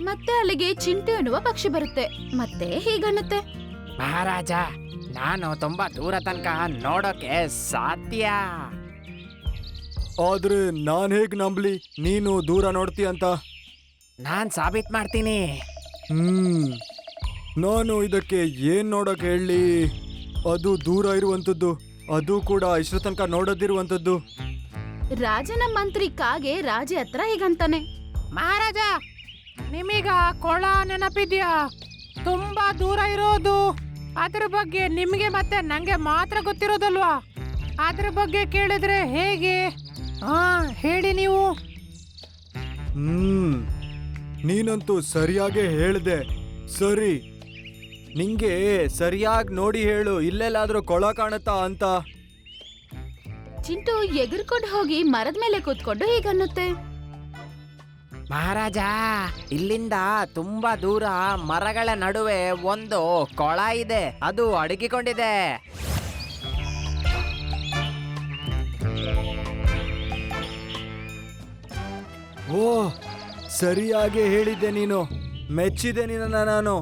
ಮತ್ತೆ ಅಲ್ಲಿಗೆ ಚಿಂಟು ಎನ್ನುವ ಪಕ್ಷಿ ಬರುತ್ತೆ ಮತ್ತೆ ಹೀಗನ್ನುತ್ತೆ. ಮಹಾರಾಜ, ನಾನು ತುಂಬಾ ದೂರ ತನಕ ನೋಡೋಕೆ ಸಾಧ್ಯ. ಆದ್ರೆ ನಾನ್ ಹೇಗ್ ನಂಬ್ಲಿ ನೀನು ದೂರ ನೋಡ್ತೀಯ ಅಂತ? ನಾನ್ ಸಾಬೀತ್ ಮಾಡ್ತೀನಿ. ನಾನು ಇದಕ್ಕೆ ಏನ್ ನೋಡಕ್ ಹೇಳಿ? ಅದು ದೂರ ಇರುವಂತದ್ದು, ಅದು ಕೂಡ ಇಷ್ಟು ತನಕ ನೋಡದಿರುವಂತದ್ದು. ರಾಜನ ಮಂತ್ರಿ ಕಾಗೆ ರಾಜ ಹತ್ರ ಹೀಗಂತಾನೆ. ಮಹಾರಾಜ, ನಿಮೀಗ ಕೊಳ ನೆನಪಿದ್ಯಾ? ತುಂಬಾ ದೂರ ಇರೋದು. ಅದ್ರ ಬಗ್ಗೆ ನಿಮ್ಗೆ ಮತ್ತೆ ನಂಗೆ ಮಾತ್ರ ಗೊತ್ತಿರೋದಲ್ವಾ? ಅದ್ರ ಬಗ್ಗೆ ಕೇಳಿದ್ರೆ ಹೇಗೆ? ಹೇಳಿ ನೀವು. ನೀನಂತೂ ಸರಿಯಾಗಿ ಹೇಳ್ದೆ. ಸರಿ, ನಿಂಗೆ ಸರಿಯಾಗಿ ನೋಡಿ ಹೇಳು, ಇಲ್ಲೆಲ್ಲಾದ್ರೂ ಕೊಳ ಕಾಣುತ್ತಾ ಅಂತ. ಚಿಂಟು ಎಗರ್ಕೊಂಡು ಹೋಗಿ ಮರದ ಮೇಲೆ ಕೂತ್ಕೊಂಡು ಹೀಗನ್ನುತ್ತೆ. ಮಹಾರಾಜ, ಇಲ್ಲಿಂದ ತುಂಬಾ ದೂರ ಮರಗಳ ನಡುವೆ ಒಂದು ಕೊಳ ಇದೆ. ಅದು ಅಡಗಿಕೊಂಡಿದೆ. ಓ, ಸರಿಯಾಗಿ ಹೇಳಿದ್ದೆ ನೀನು. ಮೆಚ್ಚಿದೆ ನಿನ್ನ ನಾನು.